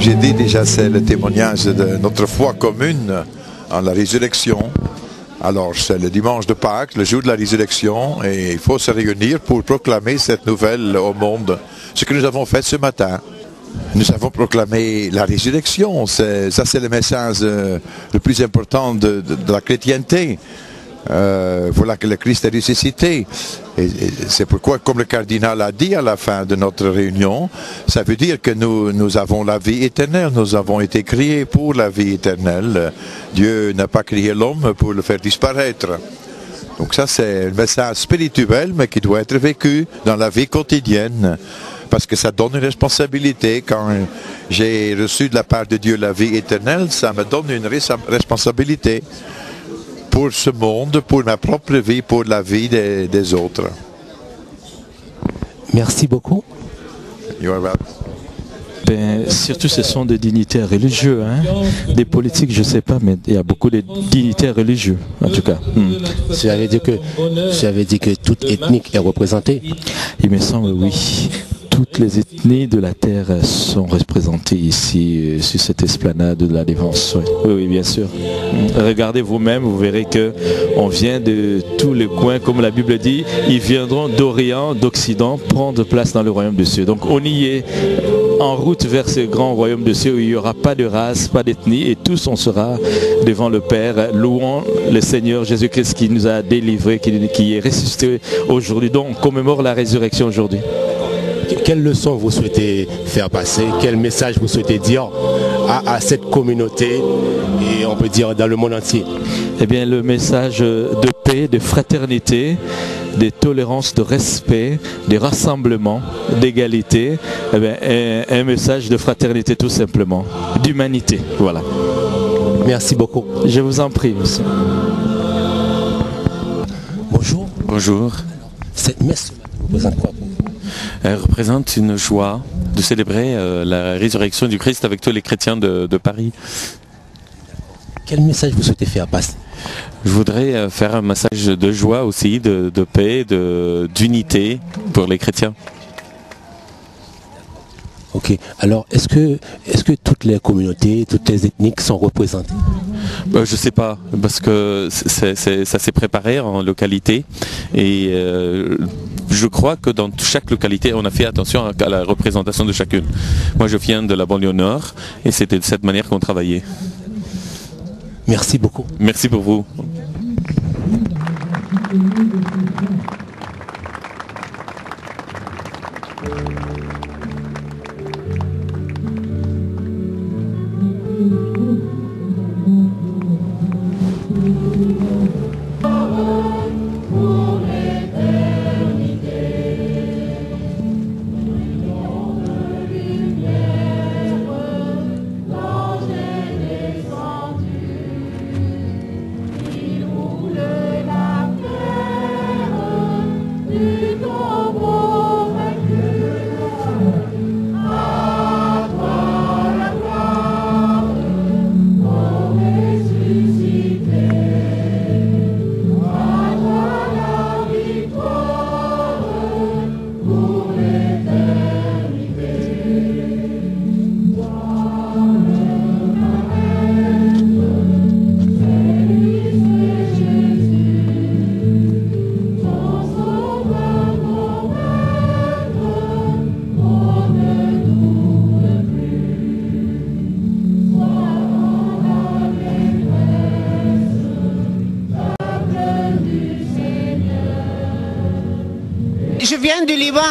j'ai dit déjà, c'est le témoignage de notre foi commune en la résurrection. Alors, c'est le dimanche de Pâques, le jour de la résurrection, et il faut se réunir pour proclamer cette nouvelle au monde. Ce que nous avons fait ce matin. Nous avons proclamé la résurrection. Ça, c'est le message le plus important de la chrétienté. Voilà que le Christ est ressuscité. Et c'est pourquoi, comme le cardinal a dit à la fin de notre réunion, ça veut dire que nous avons la vie éternelle. Nous avons été créés pour la vie éternelle. Dieu n'a pas créé l'homme pour le faire disparaître. Donc ça, c'est un message spirituel, mais qui doit être vécu dans la vie quotidienne. Parce que ça donne une responsabilité. Quand j'ai reçu de la part de Dieu la vie éternelle, ça me donne une responsabilité pour ce monde, pour ma propre vie, pour la vie des autres. Merci beaucoup. You are welcome. Ben, surtout ce sont des dignitaires religieux, hein? Des politiques je ne sais pas, mais il y a beaucoup de dignitaires religieux en tout cas. Ça veut dire que toute ethnique est représentée? Il me semble oui. Toutes les ethnies de la terre sont représentées ici sur cette esplanade de la Défense. Oui, oui, bien sûr. Regardez vous-même, vous verrez que on vient de tous les coins, comme la Bible dit, ils viendront d'Orient, d'Occident, prendre place dans le royaume de Dieu. Donc on y est en route vers ce grand royaume de Dieu où il n'y aura pas de race, pas d'ethnie, et tous on sera devant le Père, louant le Seigneur Jésus-Christ qui nous a délivrés, qui est ressuscité aujourd'hui. Donc on commémore la résurrection aujourd'hui. Quelle leçon vous souhaitez faire passer? Quel message vous souhaitez dire à cette communauté et on peut dire dans le monde entier? Eh bien, le message de paix, de fraternité, de tolérance, de respect, de rassemblement, d'égalité. Eh bien, un message de fraternité tout simplement, d'humanité. Voilà. Merci beaucoup. Je vous en prie, monsieur. Bonjour. Bonjour. Cette messe représente quoi pour vous? Elle représente une joie de célébrer la résurrection du Christ avec tous les chrétiens de Paris. Quel message vous souhaitez faire passer? Je voudrais faire un message de joie aussi, de paix, d'unité pour les chrétiens. Ok. Alors, est-ce que toutes les communautés, toutes les ethniques sont représentées? Je ne sais pas, parce que ça s'est préparé en localité et je crois que dans chaque localité, on a fait attention à la représentation de chacune. Moi, je viens de la banlieue nord et c'était de cette manière qu'on travaillait. Merci beaucoup. Merci pour vous.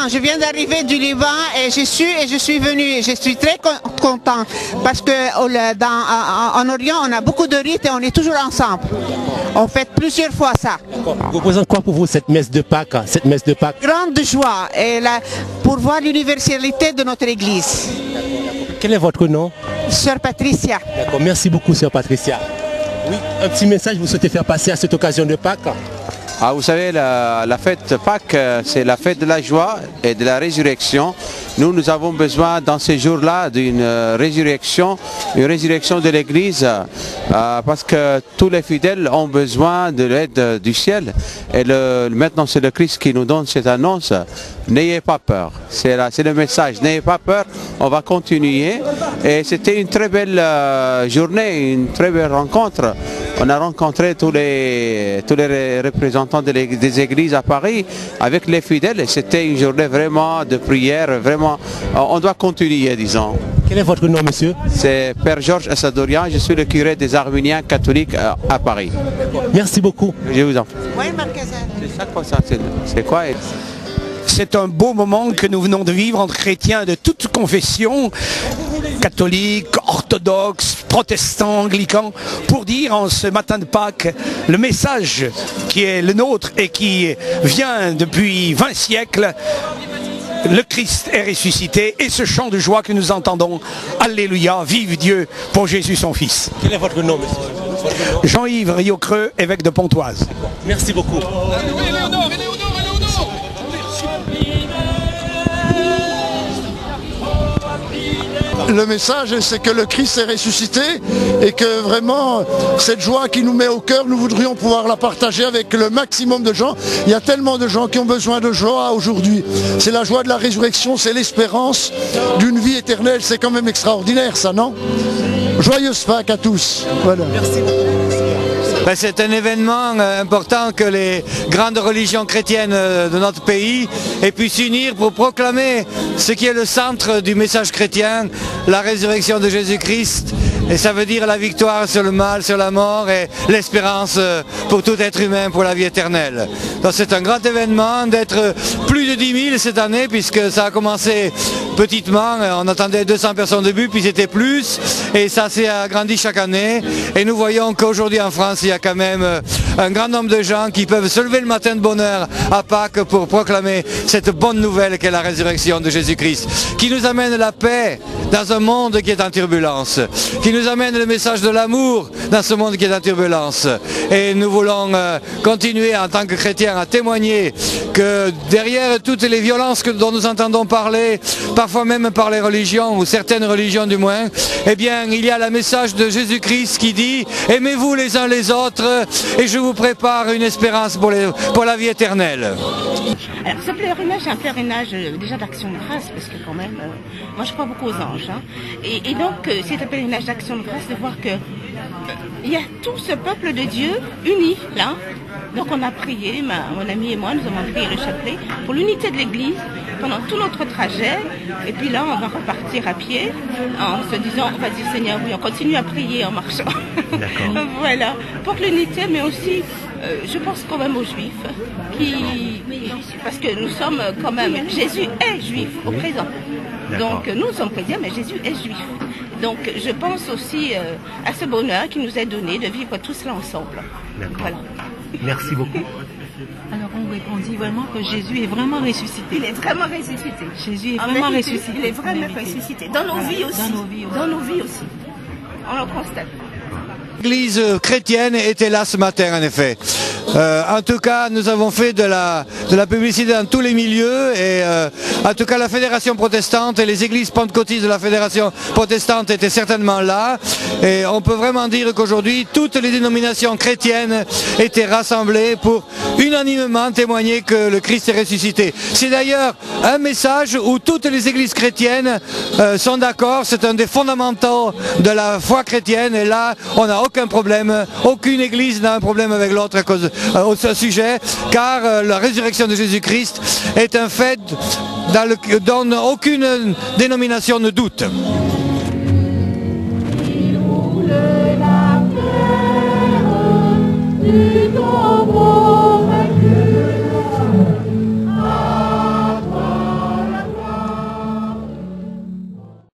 Je viens d'arriver du Liban et je suis venu. Je suis très content parce que en Orient on a beaucoup de rites et on est toujours ensemble. On fait plusieurs fois ça. Représente quoi pour vous cette messe de Pâques? Grande joie et pour voir l'universalité de notre Église. Quel est votre nom? Sœur Patricia. D'accord, merci beaucoup Sœur Patricia. Oui, un petit message vous souhaitez faire passer à cette occasion de Pâques? Ah, vous savez, la fête Pâques, c'est la fête de la joie et de la résurrection. Nous avons besoin dans ces jours-là d'une résurrection, une résurrection de l'Église, parce que tous les fidèles ont besoin de l'aide du ciel. Et maintenant, c'est le Christ qui nous donne cette annonce. N'ayez pas peur. C'est le message. N'ayez pas peur. on va continuer. Et c'était une très belle journée, une très belle rencontre. On a rencontré tous les représentants des églises à Paris avec les fidèles et c'était une journée vraiment de prière, vraiment, on doit continuer, disons. Quel est votre nom, monsieur? C'est Père Georges Assadorian, je suis le curé des Arméniens catholiques à Paris. Merci beaucoup. Je vous en prie. Oui, Marquezin. C'est ça quoi ça? C'est quoi? C'est un beau moment que nous venons de vivre entre chrétiens de toutes confessions, catholiques, orthodoxes, protestants, anglicans, pour dire en ce matin de Pâques le message qui est le nôtre et qui vient depuis 20 siècles. Le Christ est ressuscité et ce chant de joie que nous entendons, Alléluia, vive Dieu pour Jésus son Fils. Quel est votre nom, monsieur? Jean-Yves Riocreux, évêque de Pontoise. Merci beaucoup. Le message, c'est que le Christ est ressuscité et que vraiment, cette joie qui nous met au cœur, nous voudrions pouvoir la partager avec le maximum de gens. Il y a tellement de gens qui ont besoin de joie aujourd'hui. C'est la joie de la résurrection, c'est l'espérance d'une vie éternelle. C'est quand même extraordinaire, ça, non? Joyeuse Pâques à tous. Voilà. Merci beaucoup. C'est un événement important que les grandes religions chrétiennes de notre pays aient pu s'unir pour proclamer ce qui est le centre du message chrétien, la résurrection de Jésus-Christ. Et ça veut dire la victoire sur le mal, sur la mort et l'espérance pour tout être humain pour la vie éternelle. Donc c'est un grand événement d'être plus de 10 000 cette année puisque ça a commencé petitement, on attendait 200 personnes au début, puis c'était plus et ça s'est agrandi chaque année. Et nous voyons qu'aujourd'hui en France, il y a quand même un grand nombre de gens qui peuvent se lever le matin de bonne heure à Pâques pour proclamer cette bonne nouvelle qu'est la résurrection de Jésus-Christ, qui nous amène la paix dans un monde qui est en turbulence, qui nous amène le message de l'amour dans ce monde qui est en turbulence. Et nous voulons continuer en tant que chrétiens à témoigner que derrière toutes les violences dont nous entendons parler, parfois même par les religions, ou certaines religions du moins, eh bien il y a le message de Jésus-Christ qui dit « Aimez-vous les uns les autres et je vous prépare une espérance pour la vie éternelle ». Alors ce pèlerinage, c'est un pèlerinage déjà d'action de grâce, parce que quand même, moi je crois beaucoup aux anges. Hein. Et donc c'est un pèlerinage d'action de grâce de voir que il y a tout ce peuple de Dieu uni là. Donc on a prié, mon ami et moi, nous avons prié le chapelet pour l'unité de l'Église pendant tout notre trajet. Et puis là, on va repartir à pied en se disant, on va dire Seigneur, oui, on continue à prier en marchant. Voilà, pour l'unité, mais aussi, je pense quand même aux Juifs, parce que nous sommes quand même, Jésus est juif au présent. Donc nous sommes chrétiens, mais Jésus est juif. Donc je pense aussi à ce bonheur qui nous est donné de vivre tout cela ensemble. Voilà. Merci beaucoup. Alors on répondit vraiment que Jésus est vraiment ressuscité. Il est vraiment ressuscité. Jésus est vraiment ressuscité. Il est vraiment ressuscité. Dans nos vies aussi. Dans nos vies aussi. On le constate. L'église chrétienne était là ce matin en effet. En tout cas, nous avons fait de la publicité dans tous les milieux et en tout cas la fédération protestante et les églises pentecôtistes de la fédération protestante étaient certainement là et on peut vraiment dire qu'aujourd'hui toutes les dénominations chrétiennes étaient rassemblées pour unanimement témoigner que le Christ est ressuscité. C'est d'ailleurs un message où toutes les églises chrétiennes sont d'accord, c'est un des fondamentaux de la foi chrétienne et là on n'a aucun problème, aucune église n'a un problème avec l'autre à cause au sujet, car la résurrection de Jésus-Christ est un fait dont aucune dénomination ne doute. Il roule la terre du